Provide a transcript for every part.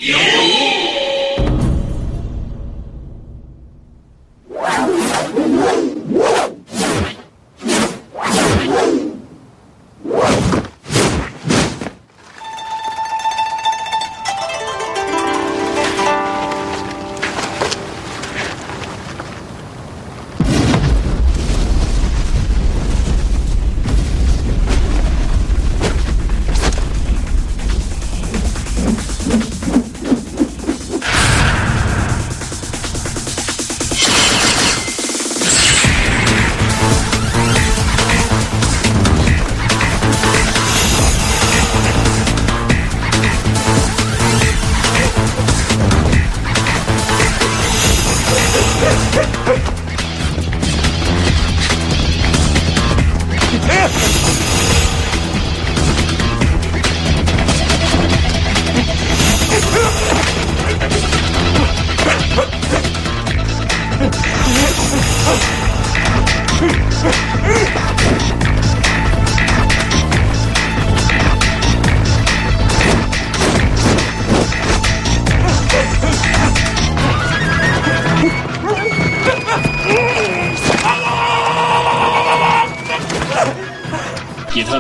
किधर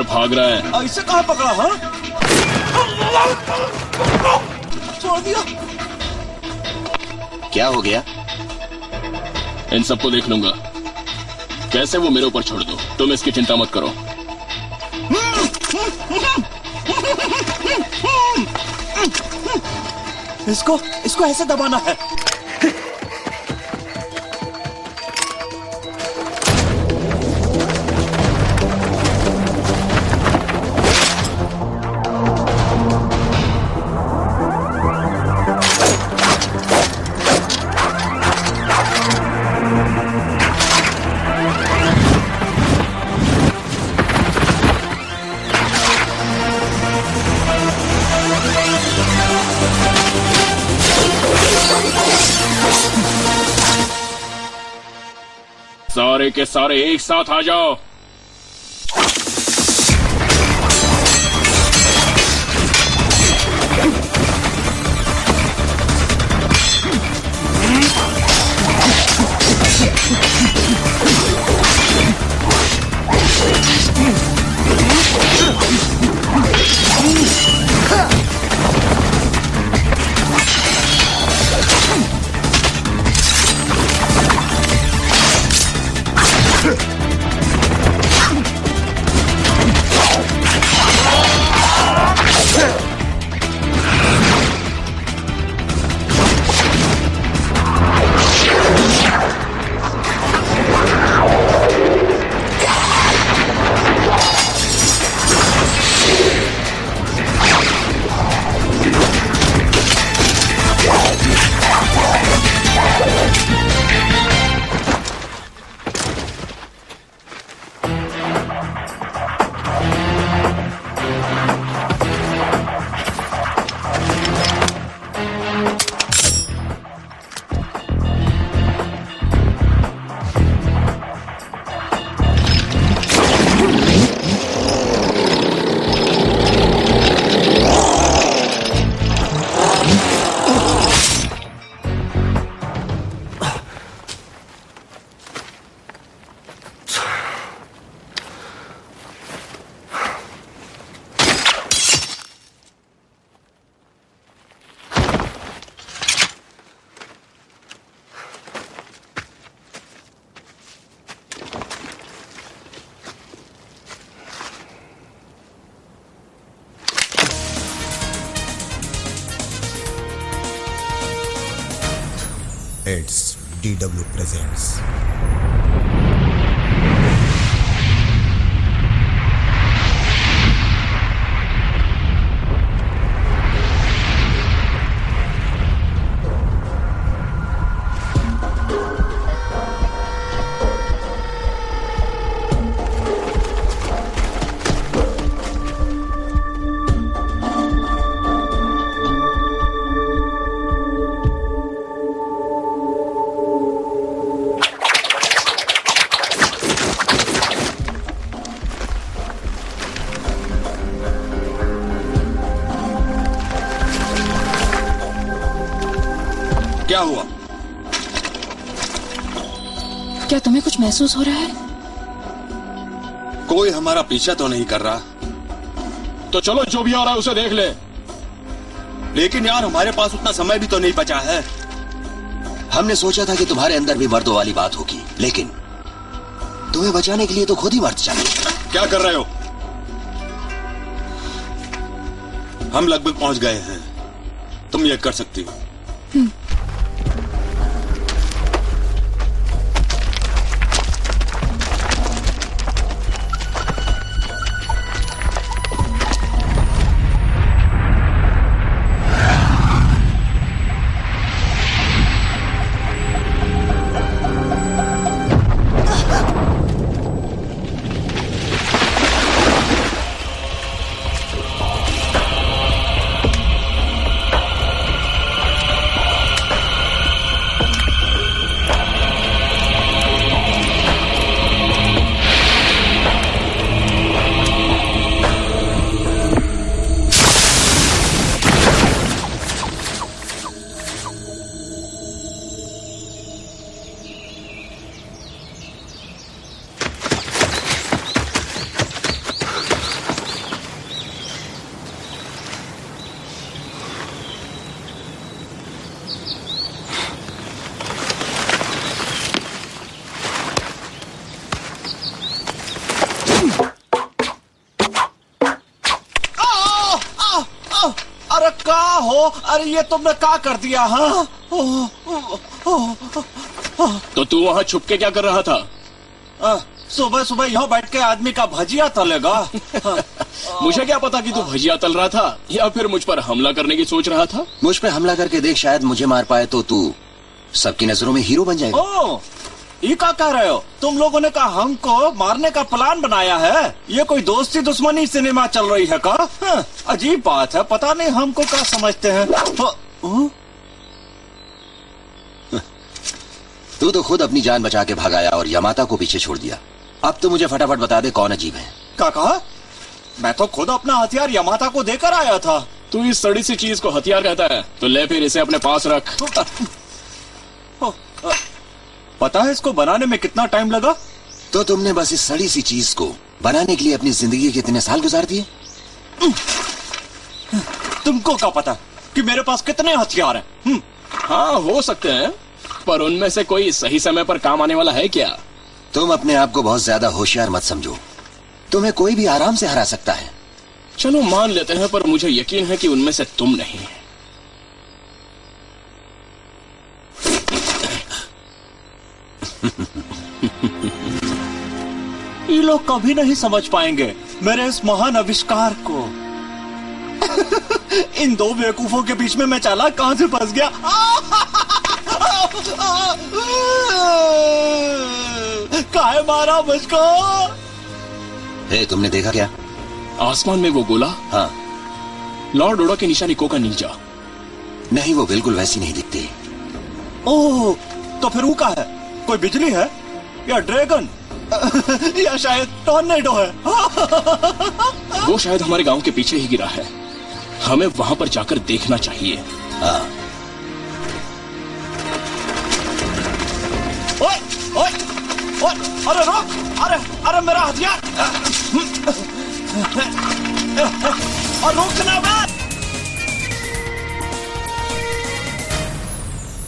भाग रहा है? ऐसे कहाँ पकड़ा? हाँ, छोड़ दिया। क्या हो गया? इन सबको देख लूंगा। कैसे वो मेरे ऊपर छोड़ दो, तुम इसकी चिंता मत करो। इसको ऐसे दबाना है। सारे के सारे एक साथ आ जाओ। It's DW presents क्या हुआ? क्या तुम्हें कुछ महसूस हो रहा है? कोई हमारा पीछा तो नहीं कर रहा। तो चलो जो भी आ रहा है उसे देख ले। लेकिन यार हमारे पास उतना समय भी तो नहीं बचा है। हमने सोचा था कि तुम्हारे अंदर भी मर्दों वाली बात होगी, लेकिन तुम्हें बचाने के लिए तो खुद ही मर्द चाहिए। क्या कर रहे हो? हम लगभग पहुंच गए हैं। तुम ये कर सकती हो। अरे का हो? अरे ये तुमने क्या कर दिया? हाँ, तो तू वहाँ छुप के क्या कर रहा था? सुबह सुबह यहाँ बैठ के आदमी का भजिया तलेगा। मुझे क्या पता कि तू भजिया तल रहा था या फिर मुझ पर हमला करने की सोच रहा था। मुझ पे हमला करके देख, शायद मुझे मार पाए तो तू सबकी नजरों में हीरो बन जाएगा। ओ, ये क्या कह रहे हो? तुम लोगों ने कहा हमको मारने का प्लान बनाया है? ये कोई दोस्ती दुश्मनी सिनेमा चल रही है का? हाँ, अजीब बात है, पता नहीं हमको क्या समझते हैं। तू तो खुद अपनी जान बचा के भगाया और यमाता को पीछे छोड़ दिया। अब तो मुझे फटाफट बता दे कौन अजीब है। क्या कहा? मैं तो खुद अपना हथियार यमाता को देकर आया था। तू इस सड़ी सी चीज को हथियार कहता है तो ले फिर इसे अपने पास रख। पता है इसको बनाने में कितना टाइम लगा? तो तुमने बस इस सड़ी सी चीज को बनाने के लिए अपनी जिंदगी के कितने साल गुजार दिए? तुमको क्या पता कि मेरे पास कितने हथियार हैं? हाँ हो सकते हैं, पर उनमें से कोई सही समय पर काम आने वाला है क्या? तुम अपने आप को बहुत ज्यादा होशियार मत समझो। तुम्हें कोई भी आराम से हरा सकता है। चलो मान लेते हैं, पर मुझे यकीन है कि उनमें से तुम नहीं। ये लोग कभी नहीं समझ पाएंगे मेरे इस महान आविष्कार को। इन दो बेवकूफों के बीच में मैं चाला कहां से फंस गया। काहे मारा मुझको? तुमने देखा क्या? आसमान में वो गोला? हाँ। लॉर्ड ओडा के निशानी कोका निंजा। नहीं, वो बिल्कुल वैसी नहीं दिखती। ओह, तो फिर वो क्या है? कोई बिजली है या ड्रैगन या शायद टॉर्नेडो है? वो शायद हमारे गांव के पीछे ही गिरा है। हमें वहां पर जाकर देखना चाहिए। हाँ। ओए, ओए, ओए, अरे रोक! अरे मेरा हथियार! और रोकना मत!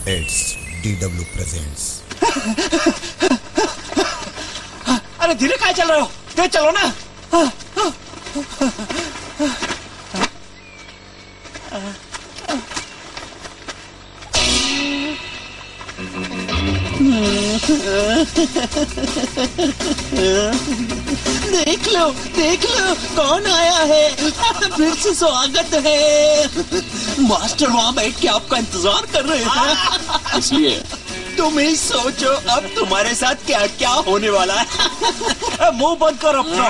It's DW presents. अरे धीरे काहे चल रहे हो? तेज चलो ना। देख लो कौन आया है। फिर से स्वागत है। मास्टर वहाँ बैठ के आपका इंतजार कर रहे थे। इसलिए तुम ही सोचो अब तुम्हारे साथ क्या क्या होने वाला है। मुंह बंद कर अपना।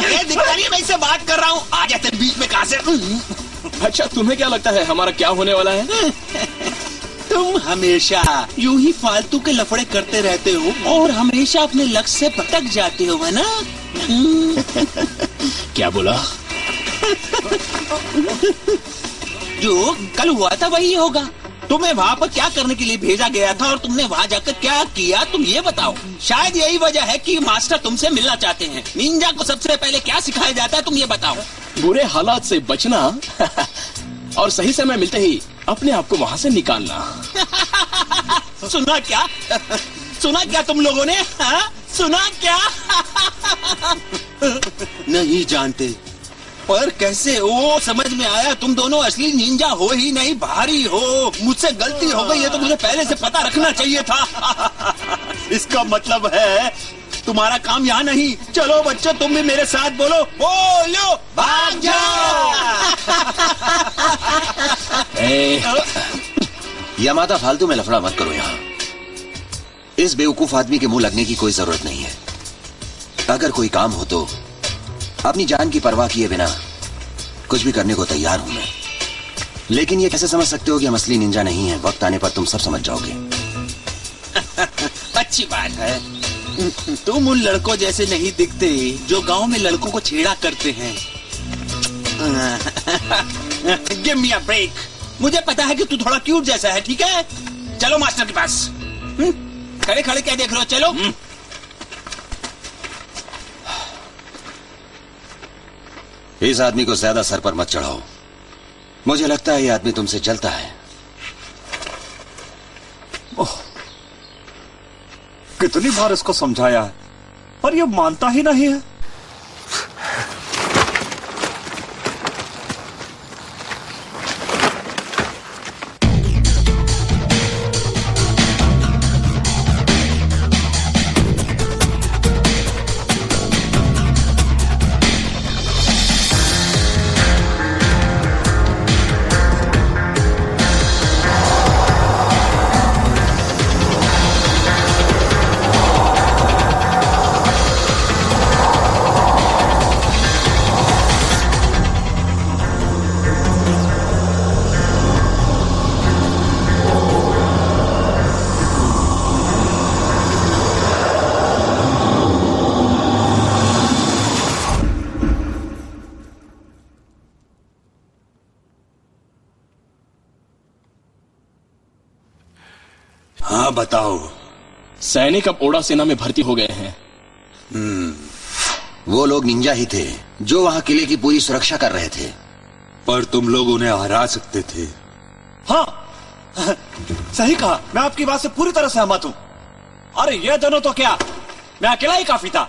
ये दिखता नहीं, मैं इससे बात कर रहा हूँ। आ जाते बीच में कहाँ से? अच्छा, तुम्हें क्या लगता है हमारा क्या होने वाला है? तुम हमेशा यूं ही फालतू के लफड़े करते रहते हो और हमेशा अपने लक्ष्य से भटक जाते हो, है ना? क्या बोला? जो कल हुआ था वही होगा। तुम्हें वहाँ पर क्या करने के लिए भेजा गया था और तुमने वहाँ जाकर क्या किया, तुम ये बताओ। शायद यही वजह है कि मास्टर तुमसे मिलना चाहते हैं। निंजा को सबसे पहले क्या सिखाया जाता है, तुम ये बताओ। बुरे हालात से बचना और सही समय मिलते ही अपने आप को वहाँ से निकालना। सुना क्या? सुना क्या तुम लोगों ने? हाँ? सुना क्या? नहीं जानते। पर कैसे? वो समझ में आया, तुम दोनों असली निंजा हो ही नहीं, बाहरी हो। मुझसे गलती हो गई है तो मुझे पहले से पता रखना चाहिए था। इसका मतलब है तुम्हारा काम यहाँ नहीं। चलो बच्चों, तुम भी मेरे साथ बोलो, बोलो भाग जाओ। यामादा, फालतू में लफड़ा मत करो यहाँ। इस बेवकूफ आदमी के मुंह लगने की कोई जरूरत नहीं है। अगर कोई काम हो तो अपनी जान की परवाह किए बिना कुछ भी करने को तैयार हूं मैं। लेकिन ये कैसे समझ सकते हो कि हम असली निंजा नहीं हैं? वक्त आने पर तुम सब समझ जाओगे। अच्छी बात है। तुम उन लड़कों जैसे नहीं दिखते जो गांव में लड़कों को छेड़ा करते हैं। Give me a break. मुझे पता है कि तू थोड़ा क्यूट जैसा है, ठीक है? चलो मास्टर के पास। खड़े खड़े क्या देख रहे हो? चलो। इस आदमी को ज्यादा सर पर मत चढ़ाओ। मुझे लगता है ये आदमी तुमसे जलता है। कितनी बार इसको समझाया है पर ये मानता ही नहीं है। हाँ बताओ। सैनिक अब ओडा सेना में भर्ती हो गए हैं। वो लोग निंजा ही थे जो वहां किले की पूरी सुरक्षा कर रहे थे। पर तुम लोग उन्हें हरा सकते थे। हाँ, सही कहा। मैं आपकी बात से पूरी तरह सहमत हूँ। अरे ये दोनों तो क्या, मैं अकेला ही काफी था।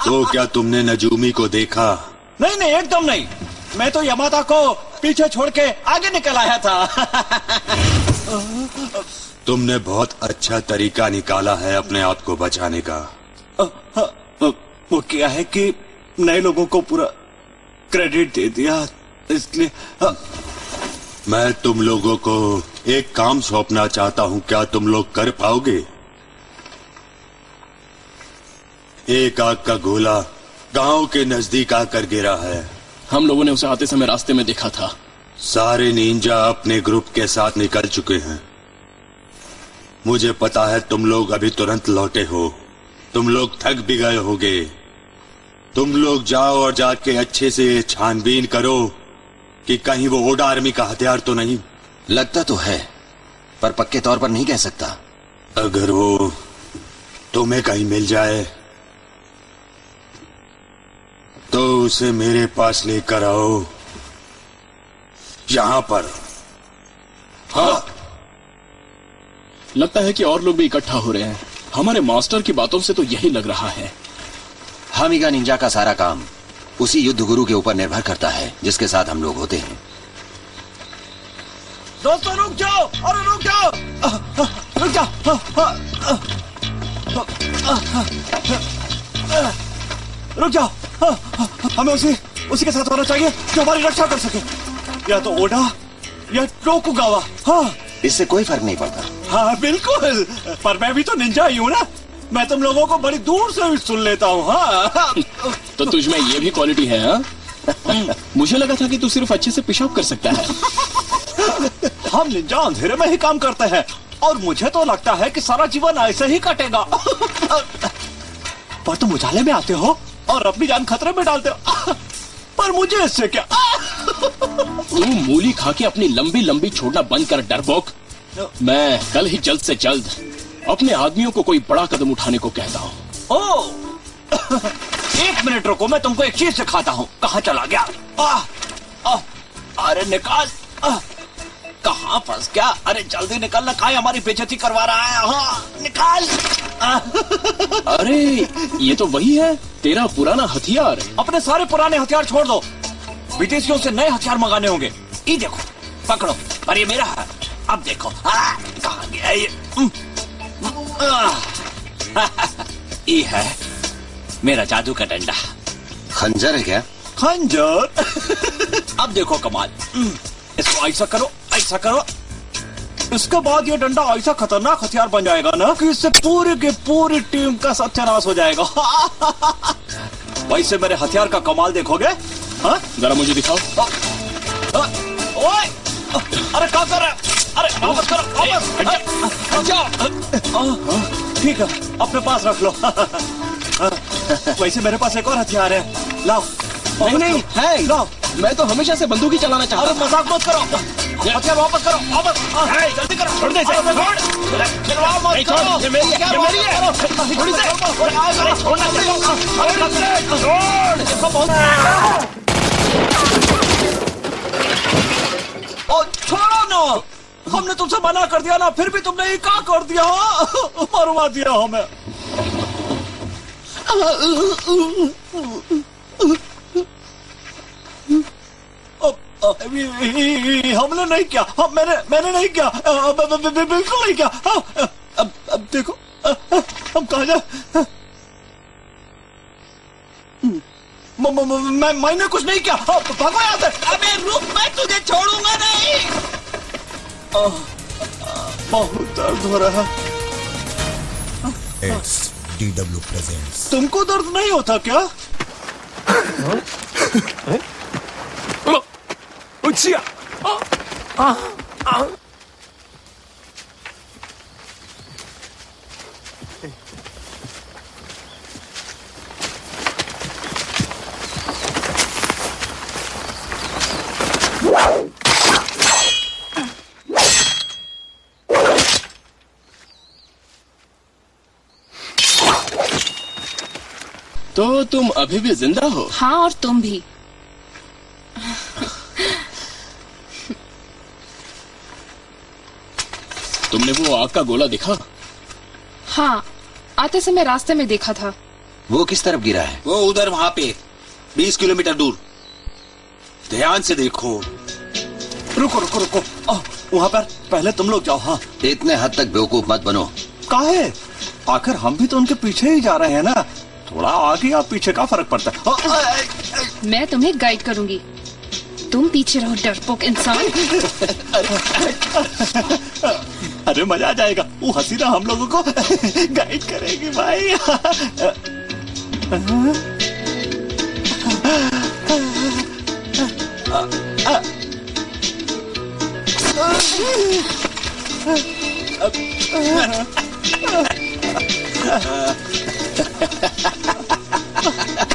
तो क्या तुमने नजूमी को देखा? नहीं नहीं, एकदम नहीं। मैं तो यामादा को पीछे छोड़ के आगे निकल आया था। तुमने बहुत अच्छा तरीका निकाला है अपने आप को बचाने का। वो क्या है कि नए लोगों को पूरा क्रेडिट दे दिया, इसलिए मैं तुम लोगों को एक काम सौंपना चाहता हूं, क्या तुम लोग कर पाओगे? एक आग का गोला गांव के नजदीक आकर गिरा है। हम लोगों ने उसे आते समय रास्ते में देखा था। सारे निंजा अपने ग्रुप के साथ निकल चुके हैं। मुझे पता है तुम लोग अभी तुरंत लौटे हो। तुम लोग थक भी गए होगे। तुम लोग जाओ और जाके अच्छे से छानबीन करो कि कहीं वो ओडा आर्मी का हथियार तो नहीं। लगता तो है पर पक्के तौर पर नहीं कह सकता। अगर वो तुम्हें कहीं मिल जाए तो उसे मेरे पास लेकर आओ, यहां पर। हाँ, लगता है कि और लोग भी इकट्ठा हो रहे हैं। हमारे मास्टर की बातों से तो यही लग रहा है। हामिगा निंजा का सारा काम उसी युद्ध गुरु के ऊपर निर्भर करता है जिसके साथ हम लोग होते हैं। दोस्तों रुक जाओ, अरे रुक जाओ, रुक जाओ, रुक जाओ। हमें उसी के साथ होना चाहिए जो हमारी रक्षा कर सके, या तो ओडा या टोकुगावा। हाँ, इससे कोई फर्क नहीं पड़ता। हाँ बिल्कुल, पर मैं भी तो निंजा ही हूँ ना। मैं तुम लोगों को बड़ी दूर से भी सुन लेता हूँ। हाँ। तो तुझमें ये भी क्वालिटी है? हाँ? मुझे लगा था कि तू सिर्फ अच्छे से पेशाब कर सकता है। हम निंजा अंधेरे में ही काम करते हैं और मुझे तो लगता है कि सारा जीवन ऐसे ही कटेगा। पर तुम उजाले में आते हो और अपनी जान खतरे में डालते हो। पर मुझे इससे क्या? तू मूली खा के अपनी लंबी लंबी छोड़ना बंद कर डरपोक। मैं कल ही जल्द से जल्द अपने आदमियों को कोई बड़ा कदम उठाने को कहता हूँ। ओ, 1 मिनट रुको, मैं तुमको एक चीज सिखाता हूँ। कहाँ चला गया? अरे निकाल। कहाँ फंस गया? अरे जल्दी निकलना, काहे हमारी बेइज्जती करवा रहा है? हाँ, निकाल। अरे ये तो वही है, तेरा पुराना हथियार। अपने सारे पुराने हथियार छोड़ दो, विदेशियों से नए हथियार मंगाने होंगे। ये देखो, पकड़ो। अरे ये मेरा है। अब देखो कहाँ गया ये? ये है मेरा जादू का डंडा। खंजर है क्या? खंजर? अब देखो कमाल। इसको ऐसा करो, ऐसा करो। इसके बाद ये डंडा ऐसा खतरनाक हथियार बन जाएगा ना कि इससे पूरी की पूरी टीम का सत्यानाश हो जाएगा। वैसे मेरे हथियार का कमाल देखोगे? हाँ, जरा मुझे दिखाओ। ओए, अरे क्या कर रहे? अरे वापस करो, वापस। ठीक है, अपने पास रख लो। वैसे मेरे पास एक और हथियार है, लाओ। नहीं है, लाओ। मैं तो हमेशा से बंदूक ही चलाना चाहता अरे मजाक मत करो, हथियार वापस करो, वापस। जल्दी करो। छोड़ दे इसे, खिलवाड़ मत करो। ये मेरी है, ये मेरी है। छोड़ इसे। छोड़ना ओ, छोड़ो ना। हमने तुमसे मना कर दिया ना, फिर भी तुमने ये क्या कर दिया? मरवा दिया हमें। हमने नहीं किया। मैंने नहीं किया, बिल्कुल नहीं किया। अब देखो हम कहा जाए। मैंने कुछ नहीं किया। भागो यहाँ से। अबे रुक, मैं तुझे छोड़ूंगा नहीं। बहुत दर्द हो रहा है। It's DW presents. तुमको दर्द नहीं होता क्या? तो तुम अभी भी जिंदा हो? हाँ, और तुम भी। तुमने वो आग का गोला देखा? हाँ, आते समय रास्ते में देखा था। वो किस तरफ गिरा है? वो उधर वहां पे 20 किलोमीटर दूर। ध्यान से देखो। रुको रुको रुको, वहाँ पर पहले तुम लोग जाओ। हाँ, इतने हद तक बेवकूफ मत बनो। काहे? आखिर हम भी तो उनके पीछे ही जा रहे हैं ना। थोड़ा आगे या पीछे का फर्क पड़ता है। मैं तुम्हें गाइड करूंगी, तुम पीछे रहो डरपोक इंसान। अरे मजा आ जाएगा, वो हसीना हम लोगों को गाइड करेगी भाई।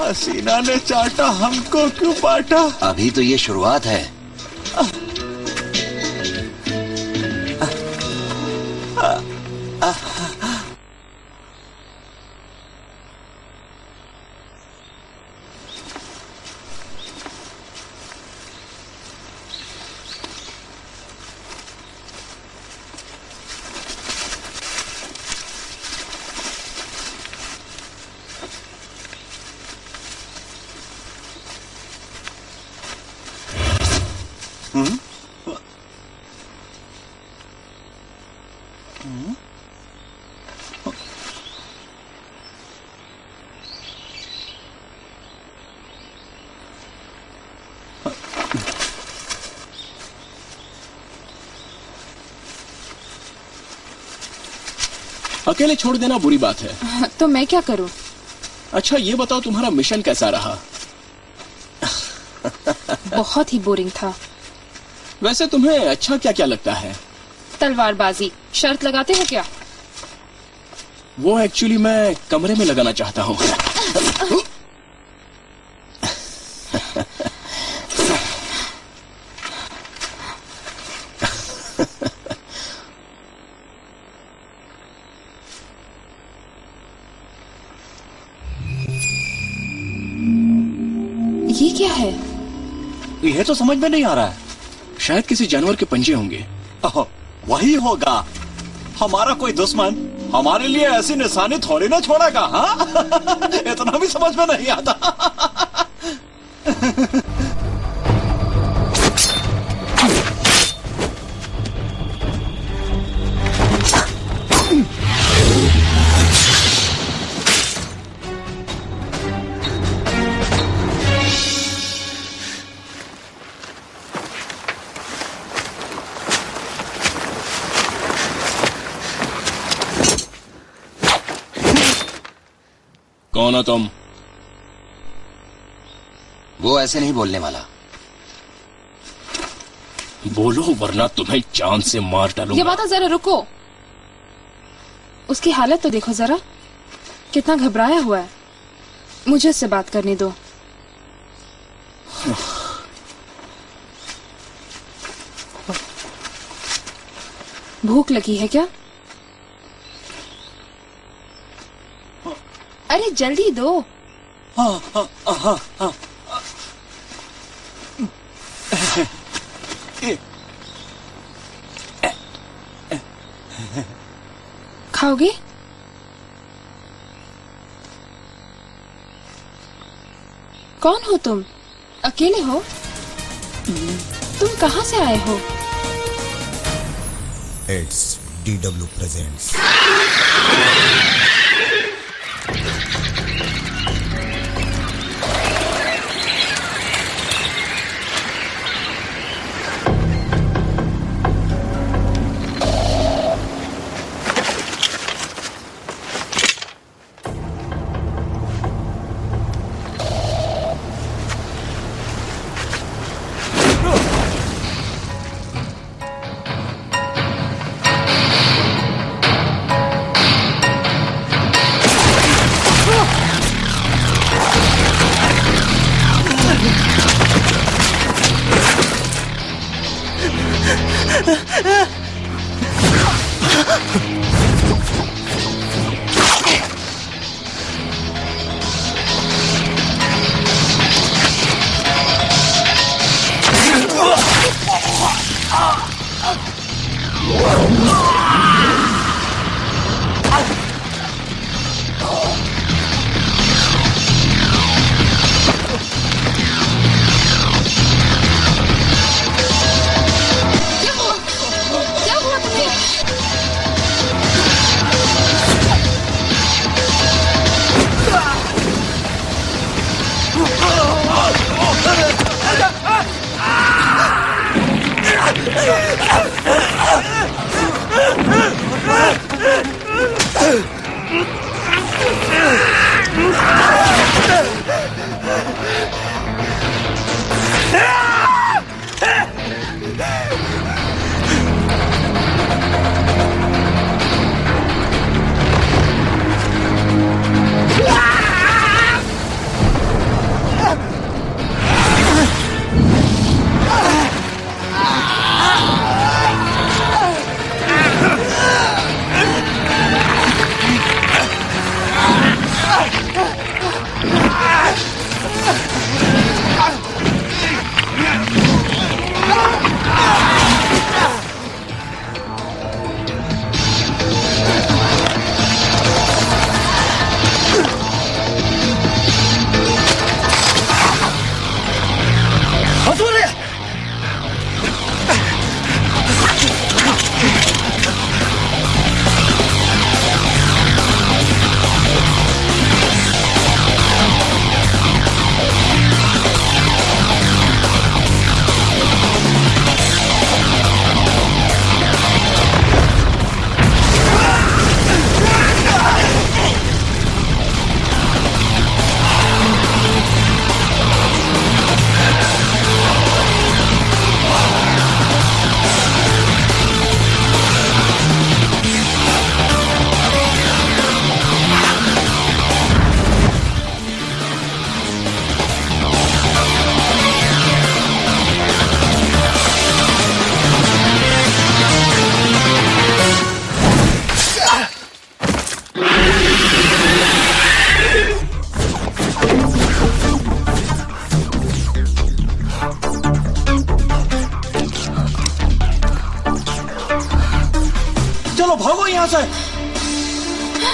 हसीना ने चाटा, हमको क्यों बांटा? अभी तो ये शुरुआत है। अकेले छोड़ देना बुरी बात है। तो मैं क्या करूं? अच्छा ये बताओ, तुम्हारा मिशन कैसा रहा? बहुत ही बोरिंग था। वैसे तुम्हें अच्छा क्या क्या लगता है? तलवारबाजी। शर्त लगाते हो क्या? वो एक्चुअली मैं कमरे में लगाना चाहता हूँ। ये क्या है? ये तो समझ में नहीं आ रहा है। शायद किसी जानवर के पंजे होंगे। ओह, वही होगा। हमारा कोई दुश्मन हमारे लिए ऐसी निशानी थोड़ी ना छोड़ेगा। हाँ इतना भी समझ में नहीं आता। कौन हो तुम? वो ऐसे नहीं बोलने वाला। बोलो वरना तुम्हें जान से मार डालूंगा। ये बात जरा रुको। उसकी हालत तो देखो जरा, कितना घबराया हुआ है। मुझे उससे बात करने दो। भूख लगी है क्या? अरे जल्दी दो। हाँ, हाँ, हाँ, हाँ। खाओगे? कौन हो तुम? अकेले हो? तुम कहाँ से आए हो? It's DW presents.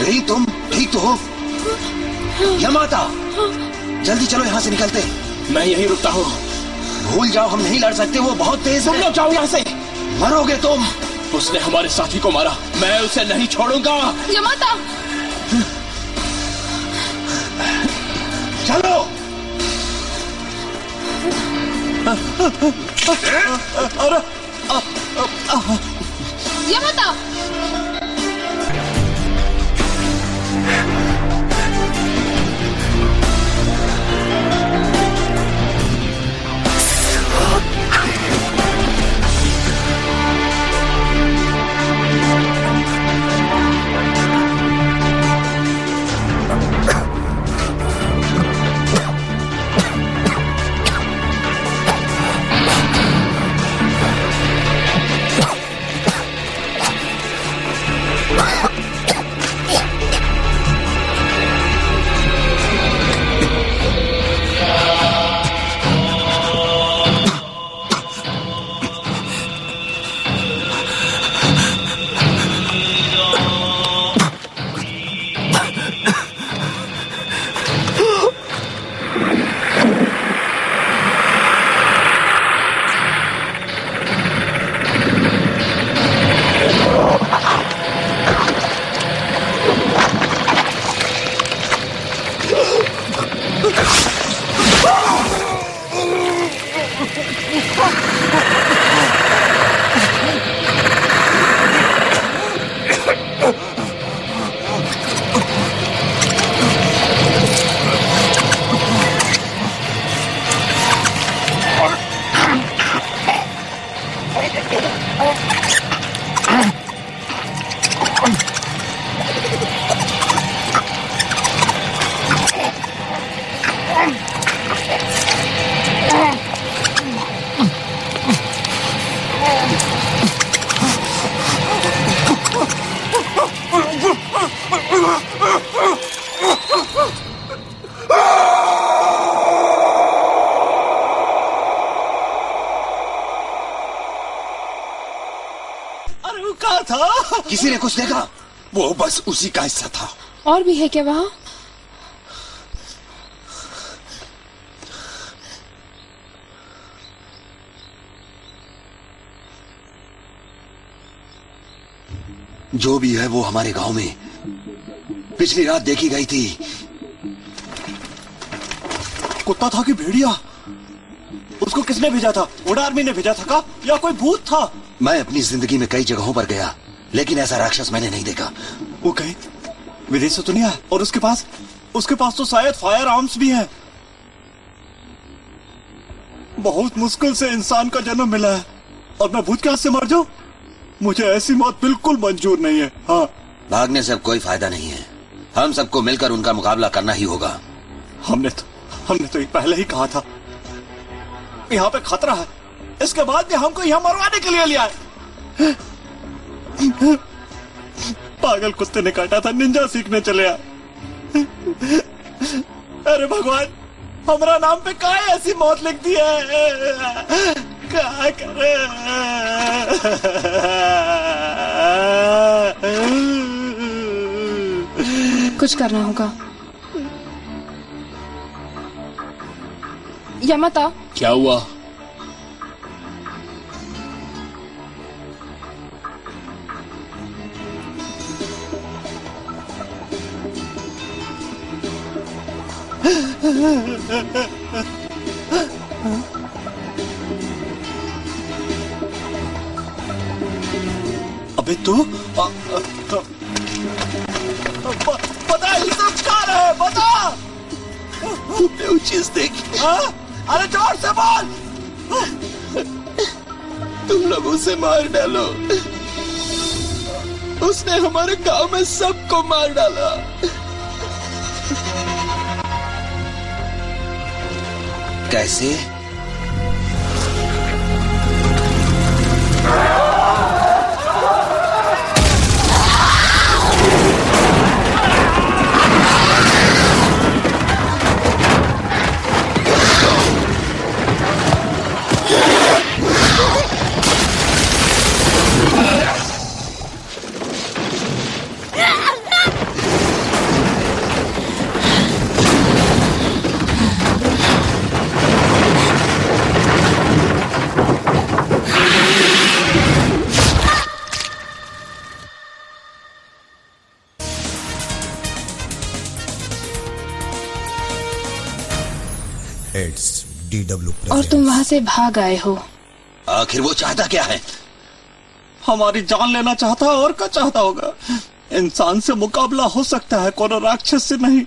नहीं, तुम ठीक तो हो? यमाता, जल्दी चलो, यहाँ से निकलते। मैं यहीं रुकता हूँ। भूल जाओ, हम नहीं लड़ सकते, वो बहुत तेज तुम है। लोग जाओ यहाँ से। मरोगे तुम। उसने हमारे साथी को मारा, मैं उसे नहीं छोड़ूंगा। यमाता, चलो। यमाता। अरे वो कहा था? किसी ने कुछ देखा? वो बस उसी का हिस्सा था। और भी है क्या वहाँ? जो भी है वो हमारे गांव में पिछली रात देखी गई थी। कुत्ता था कि भेड़िया? उसको किसने भेजा था? उड़ा आर्मी ने भेजा था का या कोई भूत था? मैं अपनी जिंदगी में कई जगहों पर गया, लेकिन ऐसा राक्षस मैंने नहीं देखा। वो कहीं विदेश से तो नहीं आया? और उसके पास तो शायद फायर आर्म्स भी हैं। बहुत मुश्किल से इंसान का जन्म मिला है और मैं भूत के हाथ से मर जाऊं? मुझे ऐसी मौत बिल्कुल मंजूर नहीं है। हाँ, भागने से अब कोई फायदा नहीं है। हम सबको मिलकर उनका मुकाबला करना ही होगा। हमने तो ये पहले ही कहा था, यहाँ पे खतरा है। इसके बाद भी हमको यहाँ मरवाने के लिए लिया है। पागल कुत्ते ने काटा था, निंजा सीखने चले आए। अरे भगवान, हमारा नाम पे क्या ऐसी मौत लिख दी है? क्या करे? कुछ करना होगा। यमाता, क्या हुआ? अबे तू बता, ये सब क्या है? बता। तुमने वो चीज देखी? हाँ? अरे जोर से बोल। तुम लोग उसे मार डालो। उसने हमारे गांव में सबको मार डाला। कैसे? इट्स DW और तुम वहाँ से भाग आए हो। आखिर वो चाहता क्या है? हमारी जान लेना चाहता है, और क्या चाहता होगा? इंसान से मुकाबला हो सकता है, कोनो राक्षस से नहीं।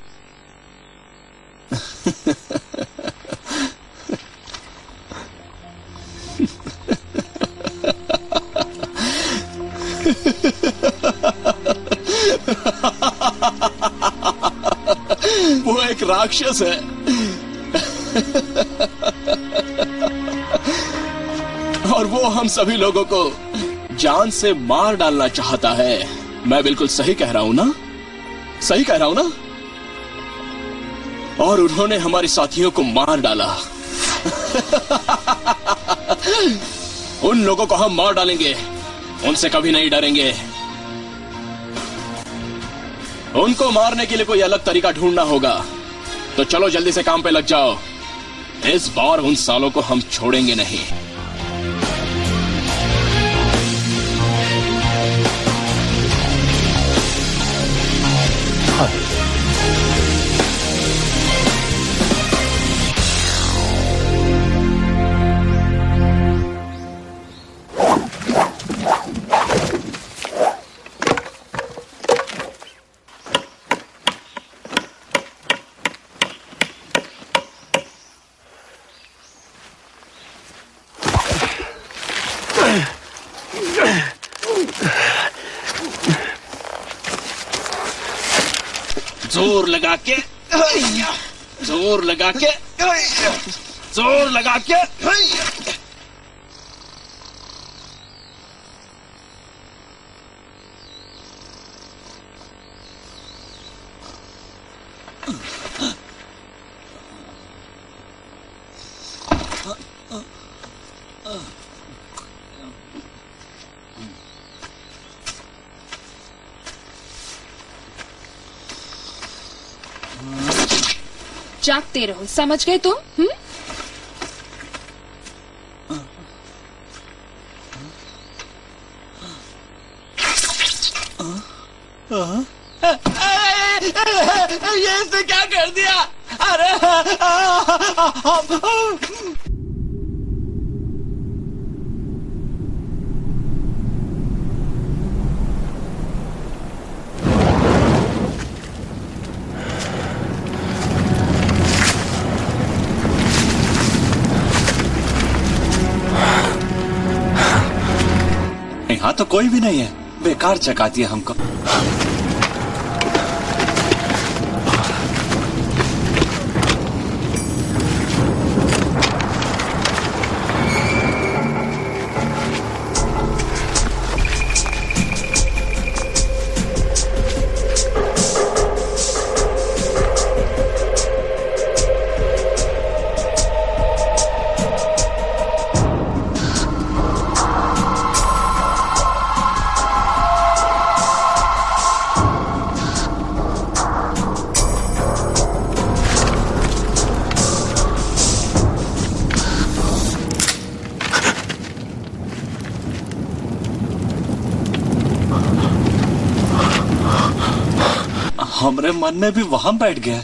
वो एक राक्षस है। और वो हम सभी लोगों को जान से मार डालना चाहता है। मैं बिल्कुल सही कह रहा हूं ना? सही कह रहा हूं ना? और उन्होंने हमारे साथियों को मार डाला। उन लोगों को हम मार डालेंगे, उनसे कभी नहीं डरेंगे। उनको मारने के लिए कोई अलग तरीका ढूंढना होगा। तो चलो जल्दी से काम पे लग जाओ। इस बार उन सालों को हम छोड़ेंगे नहीं। जोर लगा के, जोर लगा के, जोर लगा के। जागते रहो, समझ गए तुम? ये इसने क्या कर दिया? अरे यहाँ तो कोई भी नहीं है। बेकार चका दिया हमको। हमरे मन में भी वहां बैठ गया।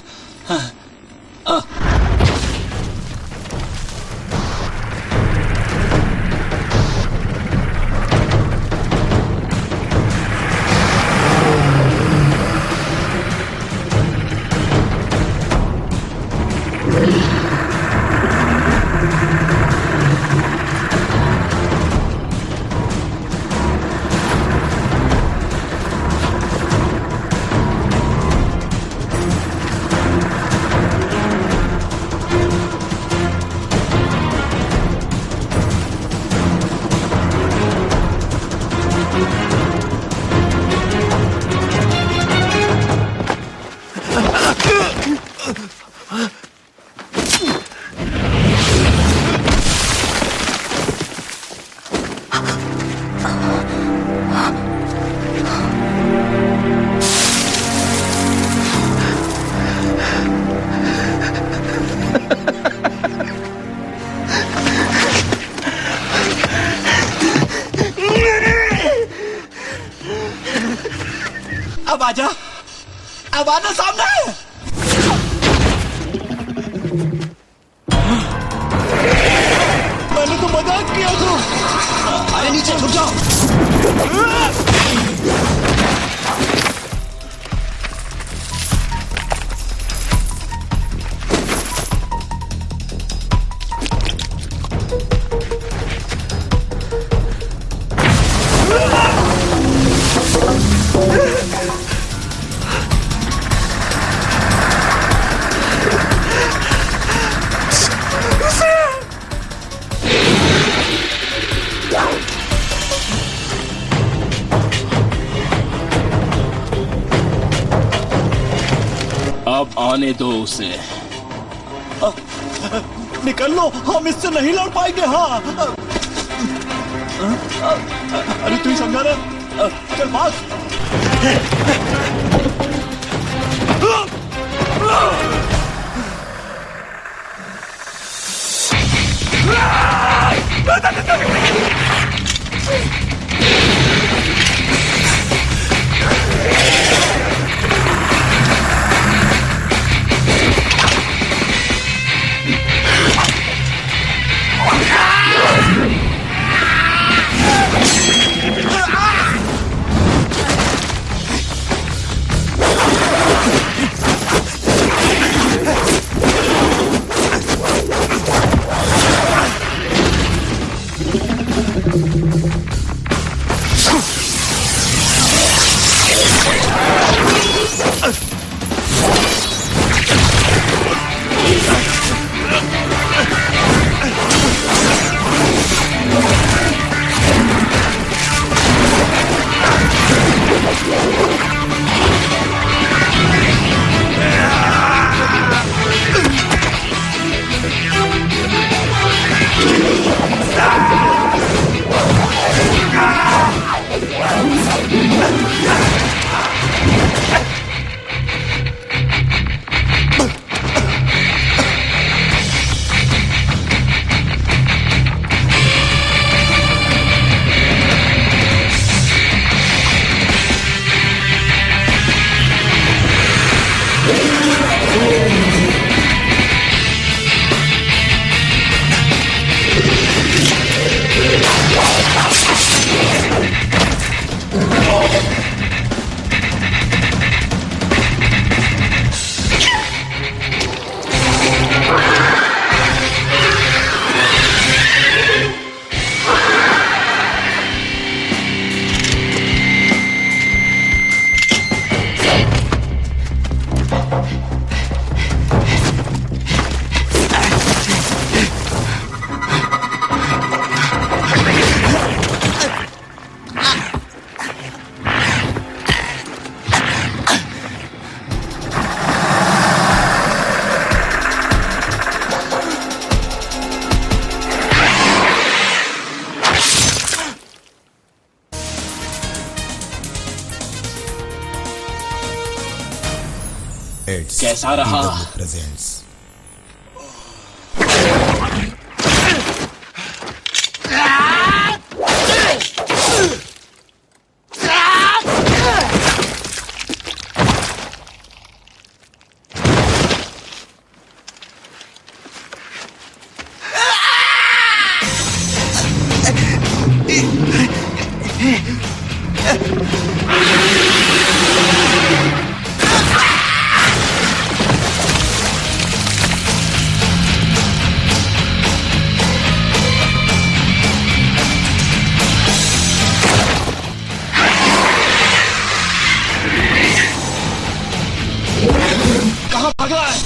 अब आजा, अब आना सामने। अब आने दो उसे। निकल लो, हम इससे नहीं लड़ पाएंगे। हाँ अरे तू ही समझा ना, चल भाग। कैसा रहा? प्रेजेंट्स कहाँ भाग रहा है?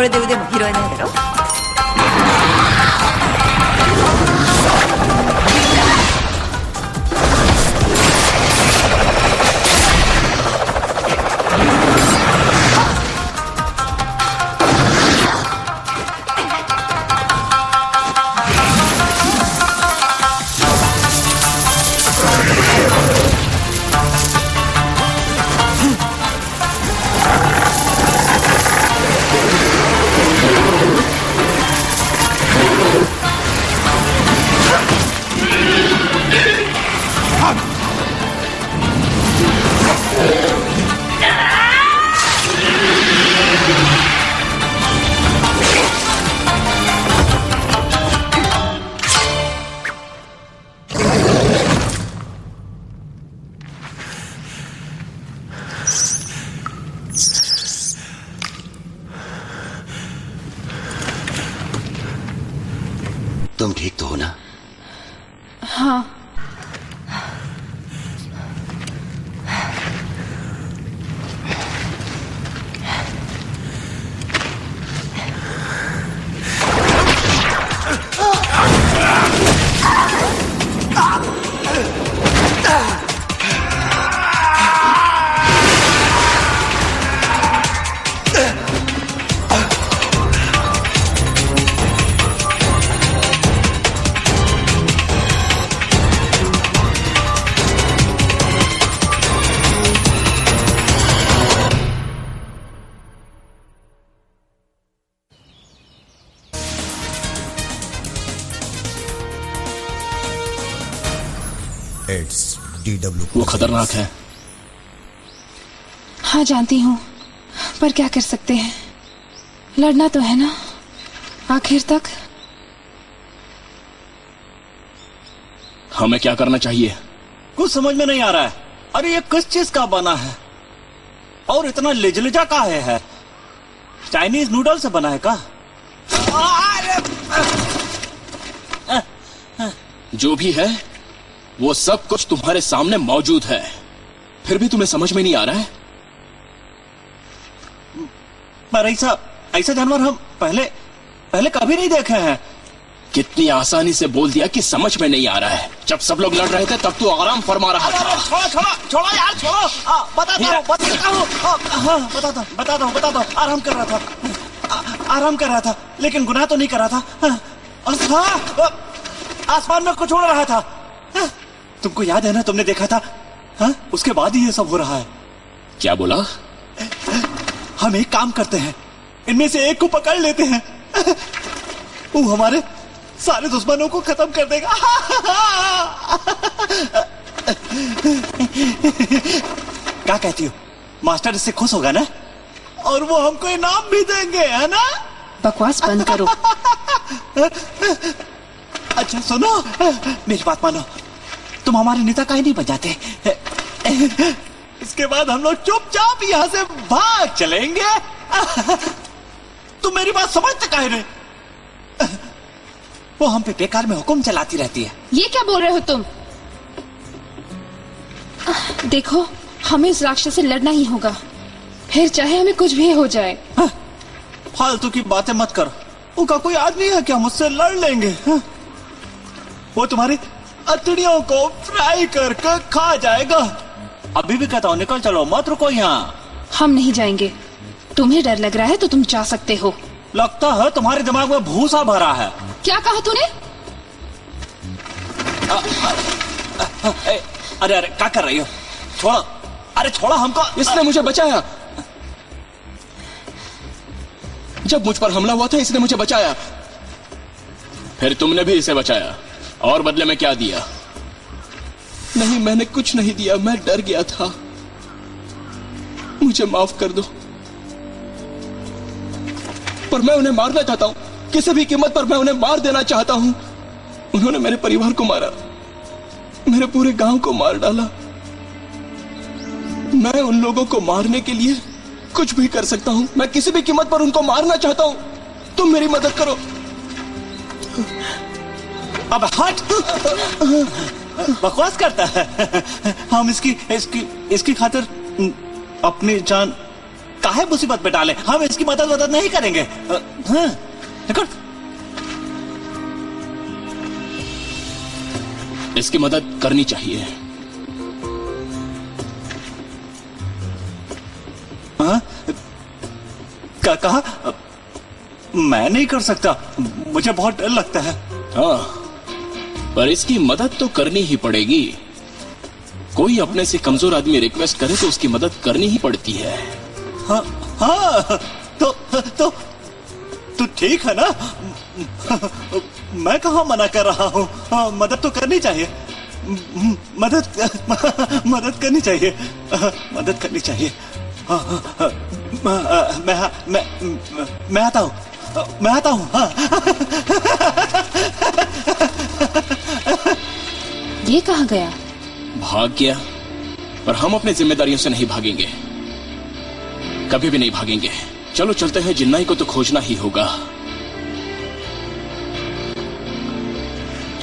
これで腕も拾えないだろ。तुम ठीक तो हो ना? हाँ। It's DW। वो खतरनाक है। हाँ जानती हूँ, पर क्या कर सकते हैं, लड़ना तो है ना आखिर तक। हमें क्या करना चाहिए? कुछ समझ में नहीं आ रहा है। अरे ये किस चीज का बना है और इतना लिजलिजा का है? चाइनीज नूडल से बना है का? जो भी है वो सब कुछ तुम्हारे सामने मौजूद है, फिर भी तुम्हें समझ में नहीं आ रहा है? पर ऐसा जानवर हम पहले कभी नहीं देखे हैं। कितनी आसानी से बोल दिया कि समझ में नहीं आ रहा है। जब सब लोग लड़ रहे थे तब तू आराम फरमा रहा था। छोड़ो यार, छोड़ो। बताता हूँ। आराम कर रहा था लेकिन गुनाह तो नहीं कर रहा था। और आसमान में कुछ उड़ रहा था। तुमको याद है ना, तुमने देखा था? उसके बाद ही ये सब हो रहा है। क्या बोला? हम एक काम करते हैं, इनमें से एक को पकड़ लेते हैं, वो हमारे सारे दुश्मनों को खत्म कर देगा। क्या कहती हो? मास्टर इससे खुश होगा ना, और वो हमको इनाम भी देंगे, है ना? बकवास बंद करो। अच्छा सुनो, मेरी बात मानो, तुम हमारे नेता काहे नहीं बन जाते? इसके बाद हम लोग चुपचाप यहाँ से भाग चलेंगे। तुम मेरी बात समझते काहे नहीं? वो हम पे बेकार में हुक्म चलाती रहती है। ये क्या बोल रहे हो तुम? देखो, हमें इस राक्षस से लड़ना ही होगा, फिर चाहे हमें कुछ भी हो जाए। फालतू की बातें मत करो। उसका कोई आदमी है क्या मुझसे लड़ लेंगे? वो तुम्हारी अतड़ियों को फ्राई करके खा जाएगा। अभी भी कहता हूँ, निकल चलो, मत रुको यहाँ। हम नहीं जाएंगे। तुम्हें डर लग रहा है तो तुम जा सकते हो। लगता है तुम्हारे दिमाग में भूसा भरा है। क्या कहा तूने? अरे क्या कर रही हो? छोड़ो, अरे छोड़ो हमको। इसने मुझे बचाया। जब मुझ पर हमला हुआ था इसने मुझे बचाया, फिर तुमने भी इसे बचाया, और बदले में क्या दिया? नहीं, मैंने कुछ नहीं दिया, मैं डर गया था। मुझे माफ कर दो, पर मैं उन्हें मारना चाहता हूं, किसी भी कीमत पर मैं उन्हें मार देना चाहता हूं। उन्होंने मेरे परिवार को मारा, मेरे पूरे गांव को मार डाला। मैं उन लोगों को मारने के लिए कुछ भी कर सकता हूं। मैं किसी भी कीमत पर उनको मारना चाहता हूं। तुम मेरी मदद करो। अब हट। बकवास करता है। हम इसकी खातिर अपनी जान काहे मुसीबत में डाले, हम इसकी मदद नहीं करेंगे। हाँ, देखो इसकी मदद करनी चाहिए। हाँ? कहा मैं नहीं कर सकता, मुझे बहुत डर लगता है। हाँ, पर इसकी मदद तो करनी ही पड़ेगी। कोई अपने से कमजोर आदमी रिक्वेस्ट करे तो उसकी मदद करनी ही पड़ती है। हाँ, हाँ, तो ठीक है ना, मैं कहाँ मना कर रहा हूँ। हाँ, मदद तो करनी चाहिए, मदद करनी चाहिए, मदद करनी चाहिए। मैं आता हूँ, मैं आता हूँ। हाँ। ये कहाँ गया? भाग गया, पर हम अपनी जिम्मेदारियों से नहीं भागेंगे, कभी भी नहीं भागेंगे। चलो चलते हैं, जिन्नाई को तो खोजना ही होगा।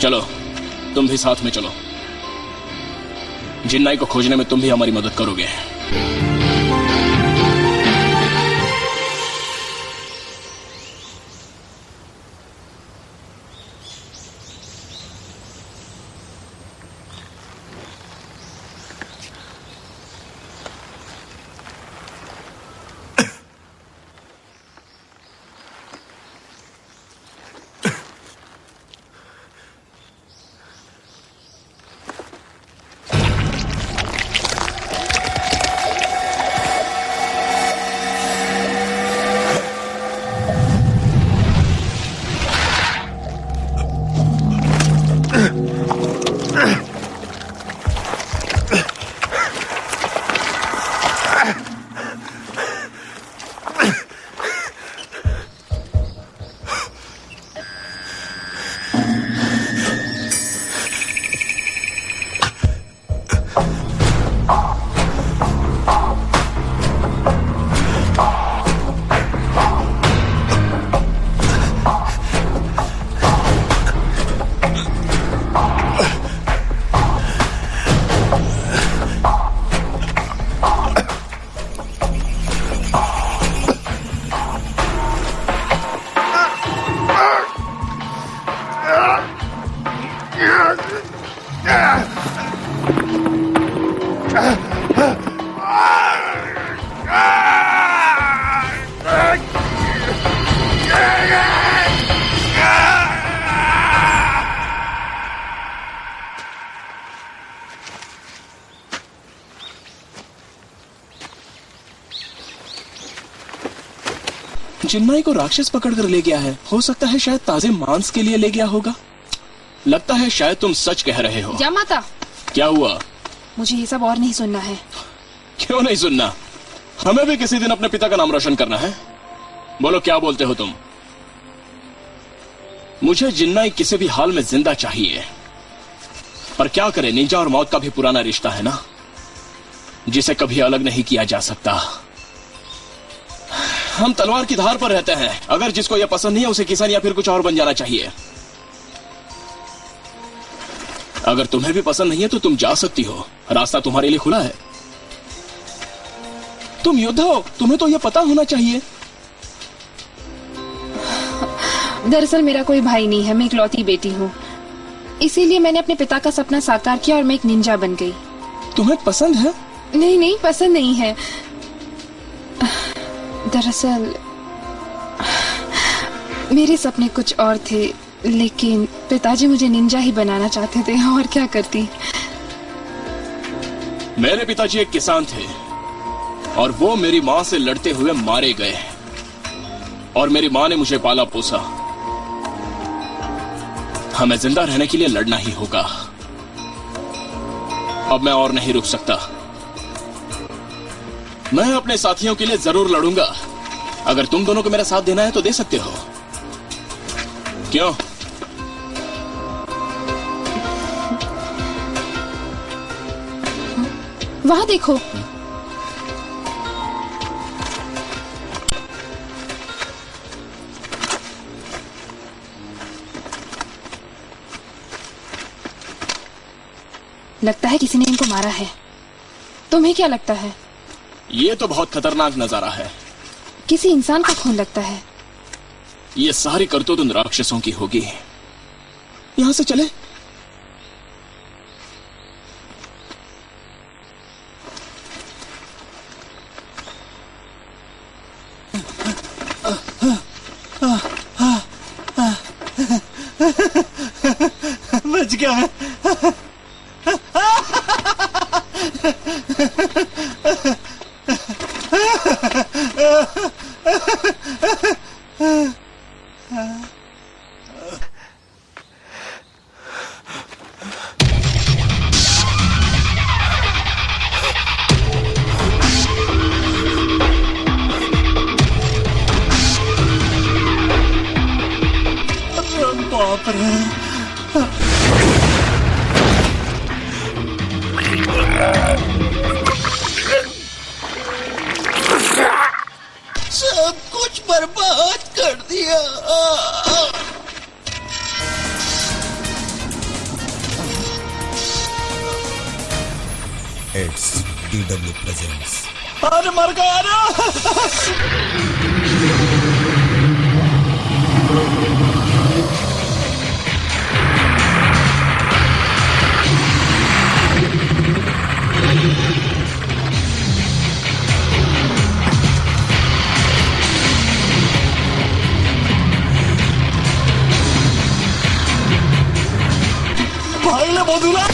चलो तुम भी साथ में चलो, जिन्नाई को खोजने में तुम भी हमारी मदद करोगे। जिन्नाई को राक्षस पकड़कर ले गया है। हो सकता है शायद ताजे मांस के लिए ले गया होगा। लगता है शायद तुम सच कह रहे हो। यामाता, क्या हुआ? मुझे ये सब और नहीं सुनना है। क्यों नहीं सुनना? हमें भी किसी दिन अपने पिता का नाम रोशन करना है। बोलो क्या बोलते हो तुम? मुझे जिन्नाई किसी भी हाल में जिंदा चाहिए, पर क्या करें, निंजा और मौत का भी पुराना रिश्ता है ना, जिसे कभी अलग नहीं किया जा सकता। हम तलवार की धार पर रहते हैं। अगर जिसको यह पसंद नहीं है उसे किसान या फिर कुछ और बन जाना चाहिए। अगर तुम्हें भी पसंद नहीं है तो तुम जा सकती हो, रास्ता तुम्हारे लिए खुला है। तुम योद्धा हो, तुम्हें तो यह पता होना चाहिए। दरअसल मेरा कोई भाई नहीं है, मैं इकलौती बेटी हूँ, इसीलिए मैंने अपने पिता का सपना साकार किया और मैं एक निंजा बन गई। तुम्हें पसंद है? नहीं नहीं, पसंद नहीं है। दरअसल मेरे सपने कुछ और थे, लेकिन पिताजी मुझे निंजा ही बनाना चाहते थे, और क्या करती। मेरे पिताजी एक किसान थे और वो मेरी माँ से लड़ते हुए मारे गए, और मेरी माँ ने मुझे पाला पोसा। हमें जिंदा रहने के लिए लड़ना ही होगा। अब मैं और नहीं रुक सकता। मैं अपने साथियों के लिए जरूर लड़ूंगा। अगर तुम दोनों को मेरा साथ देना है तो दे सकते हो। क्यों? वहां देखो। लगता है किसी ने इनको मारा है। तुम्हें क्या लगता है? ये तो बहुत खतरनाक नजारा है। किसी इंसान का खून लगता है। ये सारी करतूत उन राक्षसों की होगी। यहां से चले। बच गया मैं। बाप रे। सब कुछ बर्बाद कर दिया। It's DW presents. अरे मर गया ना। भाई ने बोला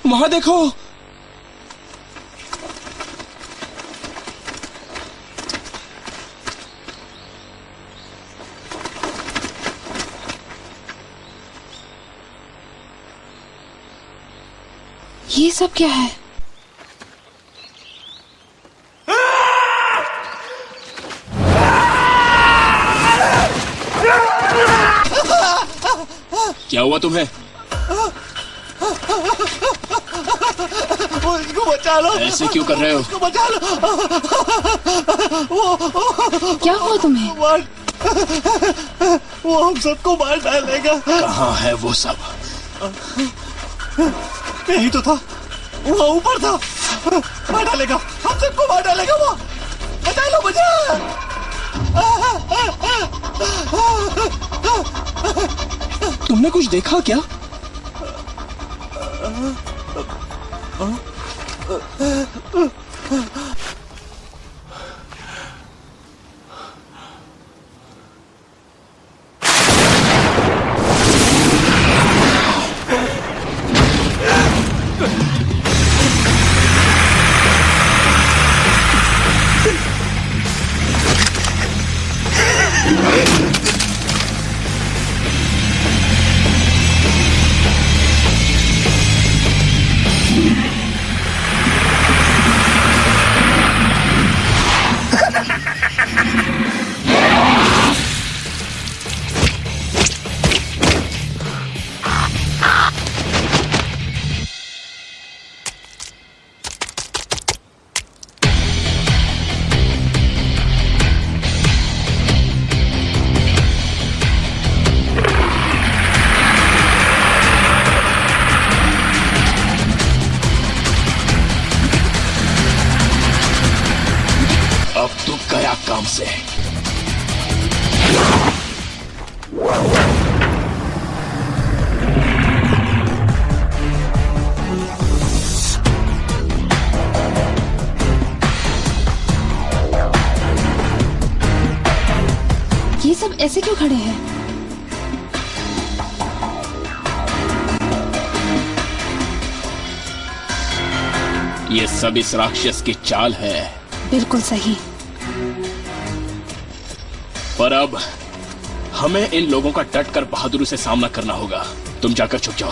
वहां देखो। ये सब क्या है? क्या हुआ तुम्हें? इसको बचा लो। ऐसे क्यों कर रहे हो? इसको बचा लो। क्या हुआ तुम्हें? वो हम सबको मार डालेगा। कहाँ है वो सब? यही तो था। वो ऊपर था। मार डालेगा, हम सबको मार डालेगा वो। बचा लो मुझे। तुमने कुछ देखा क्या? अब तो गया काम से। ये सब ऐसे क्यों खड़े हैं? ये सब इस राक्षस की चाल है। बिल्कुल सही। पर अब हमें इन लोगों का डट कर बहादुरी से सामना करना होगा। तुम जाकर छुप जाओ।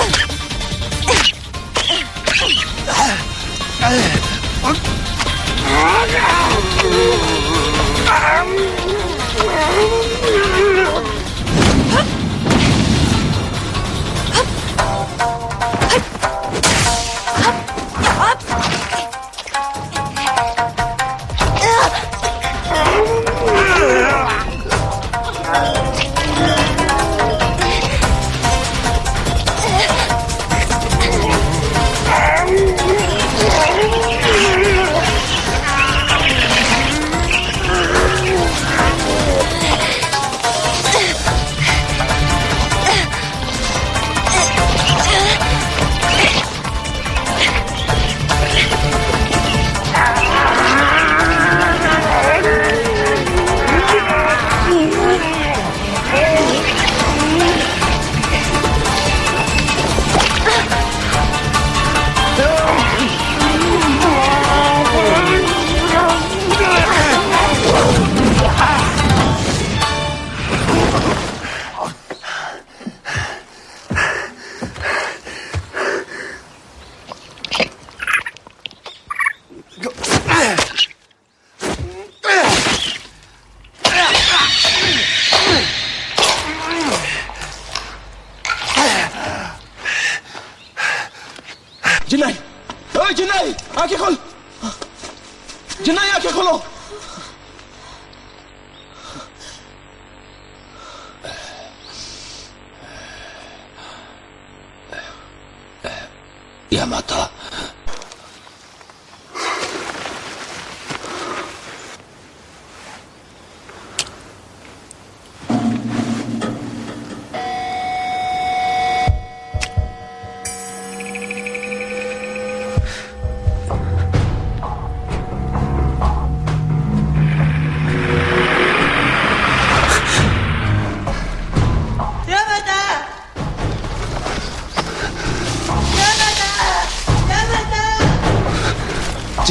जिन्नाई, ओए जिन्नाई, आंखें खोल। जिन्नाई आंखें खोलो। या माता,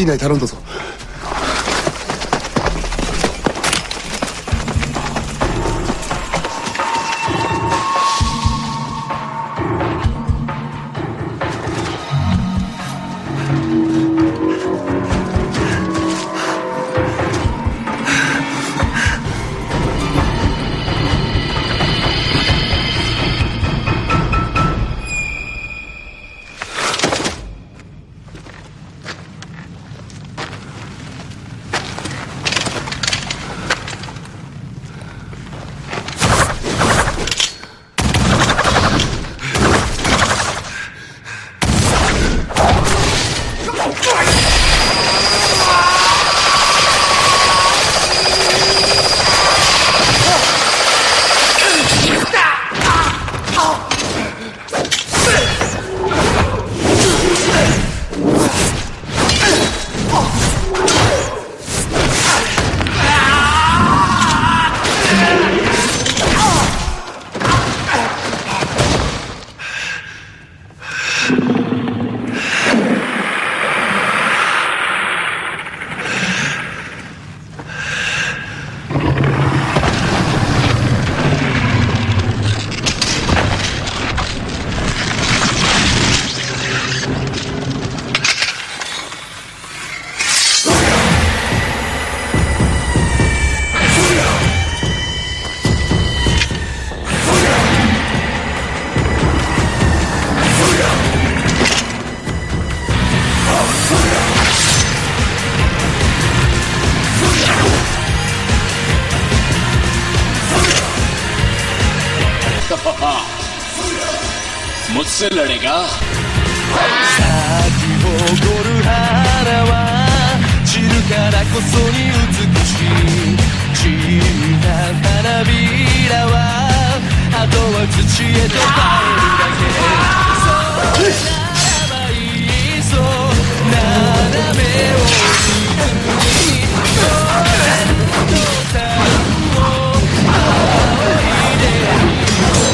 陣内頼んだぞ。मुझसे लड़ेगा? 咲き誇る花は散るからこそに美しい散った花びらはあとは土へと帰るだけそうならばいいそう斜めを包みどうたを仰いで潜る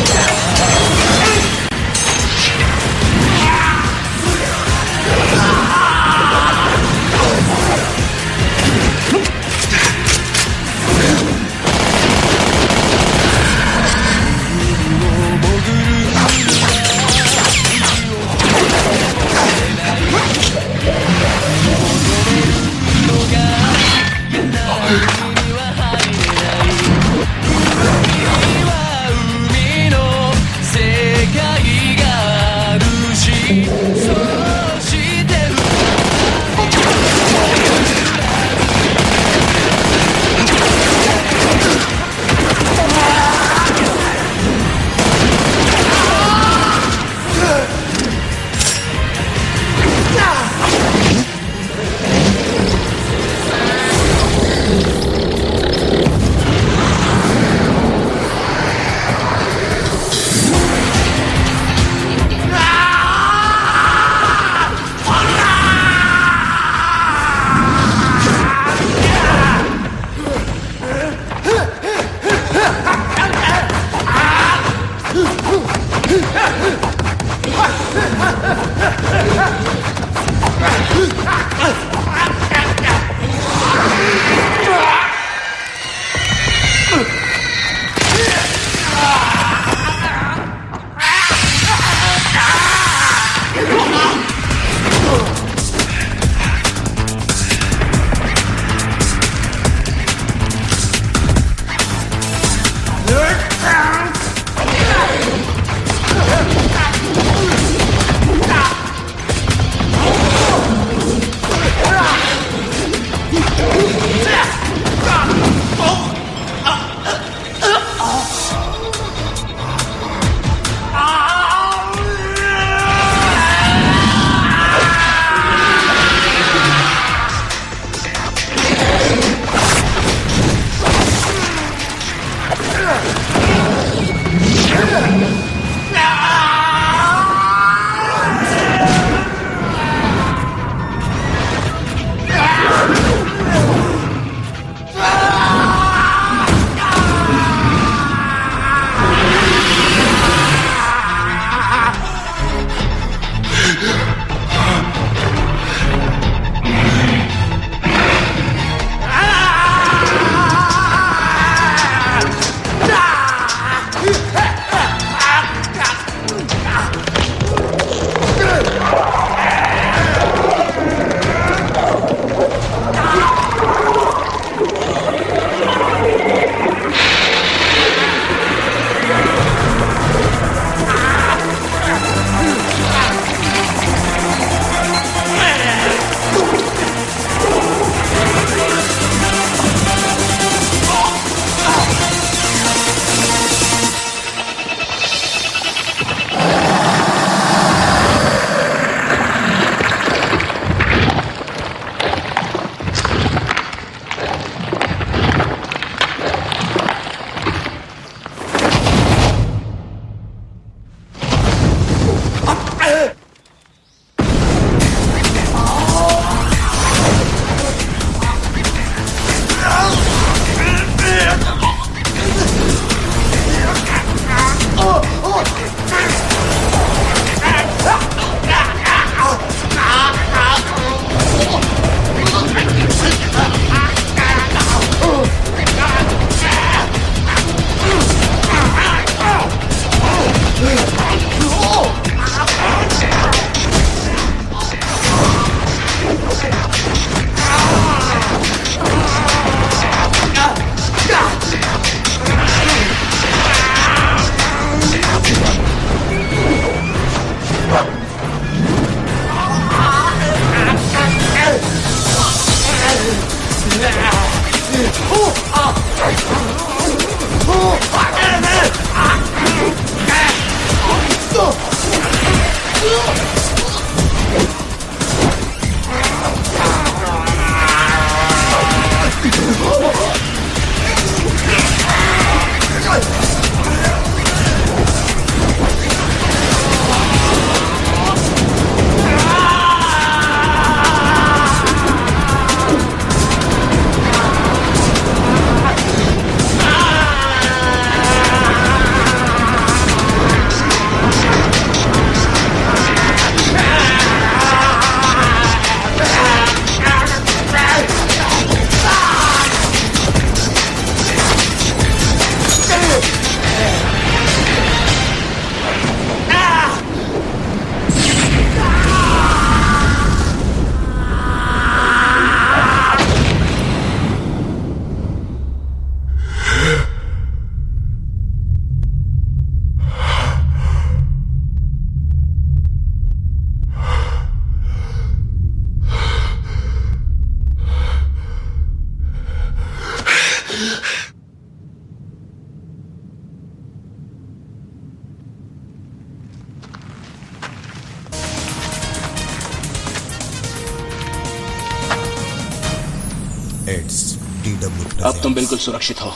It's DW presents. अब तुम बिल्कुल सुरक्षित हो।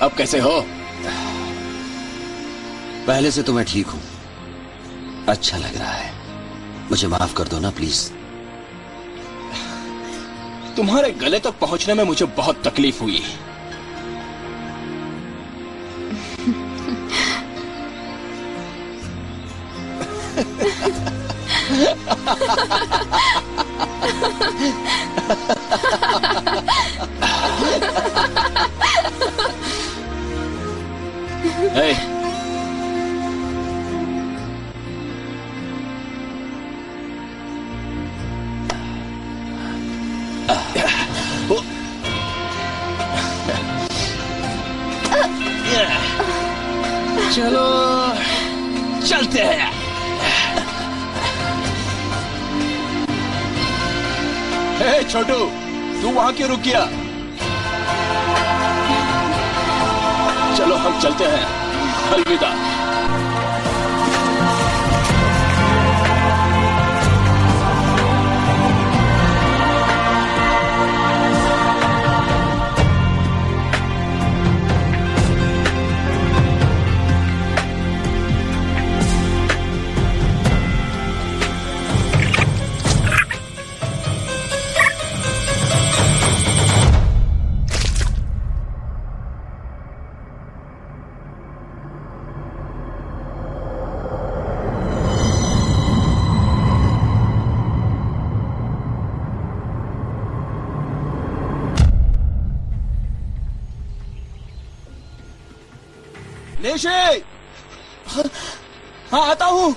अब कैसे हो? पहले से तो मैं ठीक हूं। अच्छा लग रहा है। मुझे माफ कर दो ना प्लीज। तुम्हारे गले तक पहुंचने में मुझे बहुत तकलीफ हुई। Hey. चलो चलते हैं। हे छोटू, तू वहां क्यों रुक गया? चलो हम चलते हैं। अलविदा। निशी! हाँ आता हूं।